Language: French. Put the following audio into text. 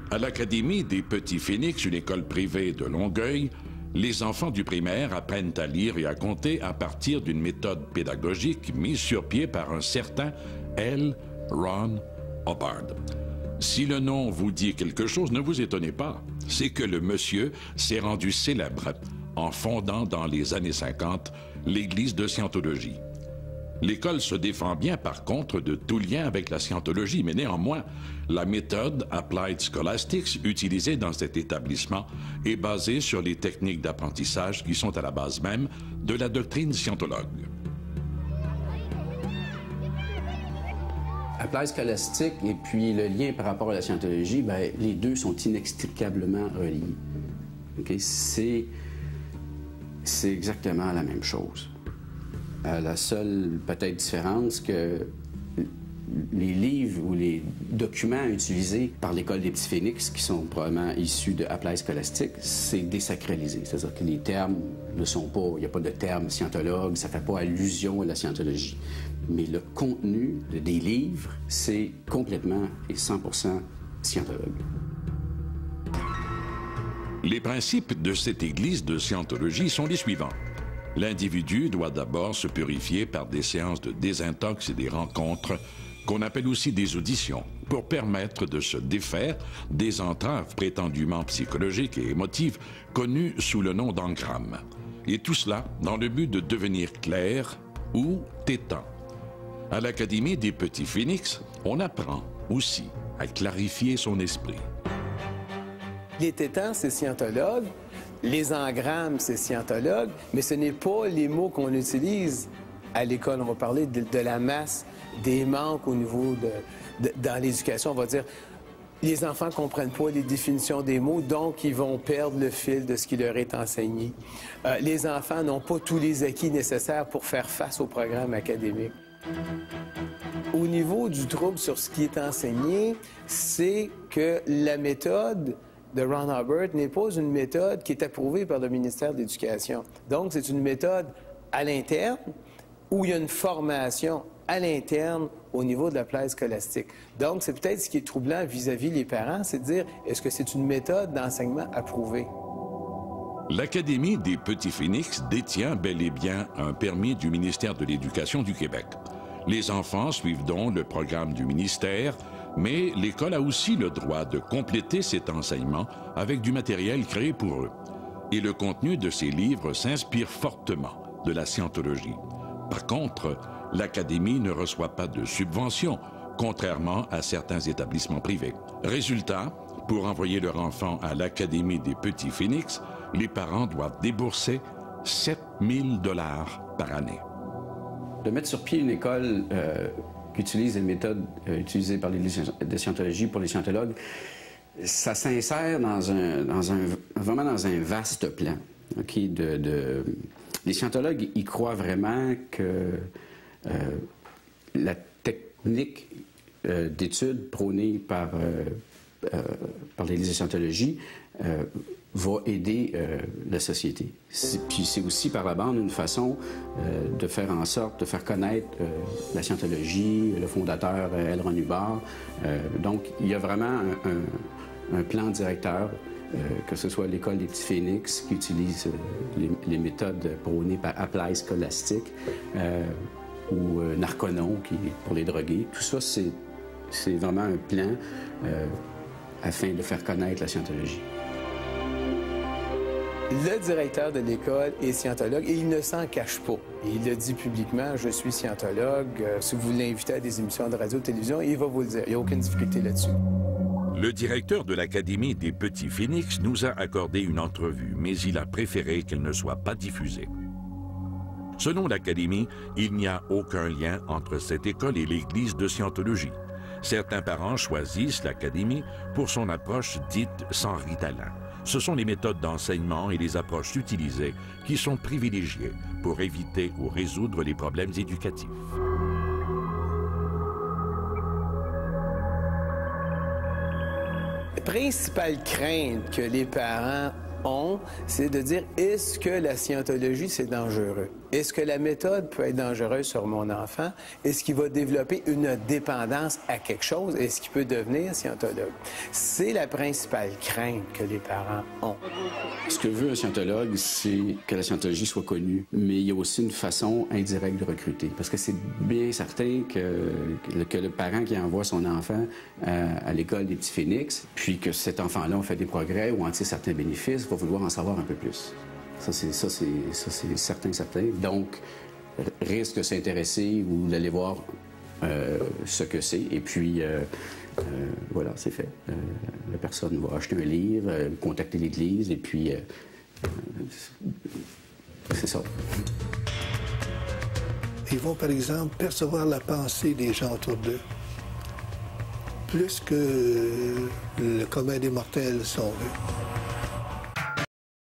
À l'Académie des Petits Phénix, une école privée de Longueuil, les enfants du primaire apprennent à lire et à compter à partir d'une méthode pédagogique mise sur pied par un certain L. Ron Hubbard. Si le nom vous dit quelque chose, ne vous étonnez pas. C'est que le monsieur s'est rendu célèbre en fondant dans les années 50 l'Église de Scientologie. L'école se défend bien, par contre, de tout lien avec la scientologie, mais néanmoins, la méthode Applied Scholastics utilisée dans cet établissement est basée sur les techniques d'apprentissage qui sont à la base même de la doctrine scientologue. Applied Scholastic et puis le lien par rapport à la scientologie, bien, les deux sont inextricablement reliés. Okay? C'est exactement la même chose. La seule, peut-être, différence que les livres ou les documents utilisés par l'École des Petits Phénix, qui sont probablement issus de Applied Scholastic, c'est désacralisé. C'est-à-dire que les termes ne sont pas... Il n'y a pas de terme scientologue, ça ne fait pas allusion à la scientologie. Mais le contenu des livres, c'est complètement et 100% scientologue. Les principes de cette église de scientologie sont les suivants. L'individu doit d'abord se purifier par des séances de désintox et des rencontres, qu'on appelle aussi des auditions, pour permettre de se défaire des entraves prétendument psychologiques et émotives connues sous le nom d'engrammes. Et tout cela dans le but de devenir clair ou tétan. À l'Académie des Petits Phénix, on apprend aussi à clarifier son esprit. Les tétans, c'est scientologue. Les engrammes, c'est scientologue, mais ce n'est pas les mots qu'on utilise à l'école. On va parler de la masse, des manques au niveau dans l'éducation. On va dire, les enfants ne comprennent pas les définitions des mots, donc ils vont perdre le fil de ce qui leur est enseigné. Les enfants n'ont pas tous les acquis nécessaires pour faire face au programme académique. Au niveau du trouble sur ce qui est enseigné, c'est que la méthode de Ron Hubbard n'est pas une méthode qui est approuvée par le ministère de l'Éducation. Donc, c'est une méthode à l'interne où il y a une formation à l'interne au niveau de l'applied scolastique. Donc, c'est peut-être ce qui est troublant vis-à-vis les parents, c'est de dire, est-ce que c'est une méthode d'enseignement approuvée? L'Académie des Petits Phénix détient bel et bien un permis du ministère de l'Éducation du Québec. Les enfants suivent donc le programme du ministère, mais l'école a aussi le droit de compléter cet enseignement avec du matériel créé pour eux. Et le contenu de ces livres s'inspire fortement de la scientologie. Par contre, l'Académie ne reçoit pas de subvention, contrairement à certains établissements privés. Résultat, pour envoyer leur enfant à l'Académie des Petits Phénix, les parents doivent débourser 7 000 $ par année. De mettre sur pied une école qui utilise les méthodes utilisées par l'Église de Scientologie pour les scientologues, ça s'insère vraiment dans un vaste plan. Okay, les scientologues, ils croient vraiment que la technique d'étude prônée par l'Église de Scientologie va aider la société. Puis c'est aussi par la bande une façon de faire en sorte de faire connaître la scientologie, le fondateur L. Ron Hubbard. Donc il y a vraiment un plan directeur, que ce soit l'École des Petits Phénix qui utilise les méthodes prônées par Applied Scholastic ou Narconon qui est pour les drogués. Tout ça, c'est vraiment un plan afin de faire connaître la scientologie. Le directeur de l'école est scientologue et il ne s'en cache pas. Il le dit publiquement, je suis scientologue. Si vous l'invitez à des émissions de radio-télévision, il va vous le dire. Il n'y a aucune difficulté là-dessus. Le directeur de l'Académie des Petits Phénix nous a accordé une entrevue, mais il a préféré qu'elle ne soit pas diffusée. Selon l'Académie, il n'y a aucun lien entre cette école et l'Église de Scientologie. Certains parents choisissent l'Académie pour son approche dite sans ritalin. Ce sont les méthodes d'enseignement et les approches utilisées qui sont privilégiées pour éviter ou résoudre les problèmes éducatifs. La principale crainte que les parents ont, c'est de dire, est-ce que la scientologie, c'est dangereux? Est-ce que la méthode peut être dangereuse sur mon enfant? Est-ce qu'il va développer une dépendance à quelque chose? Est-ce qu'il peut devenir scientologue? C'est la principale crainte que les parents ont. Ce que veut un scientologue, c'est que la scientologie soit connue. Mais il y a aussi une façon indirecte de recruter. Parce que c'est bien certain que le parent qui envoie son enfant à l'école des petits phénix, puis que cet enfant-là a fait des progrès ou en tire certains bénéfices, va vouloir en savoir un peu plus. Ça, c'est certain. Donc, risque de s'intéresser ou d'aller voir ce que c'est. Et puis, voilà, c'est fait. La personne va acheter un livre, contacter l'Église, et puis, c'est ça. Ils vont, par exemple, percevoir la pensée des gens autour d'eux, plus que le commun des mortels, si on veut.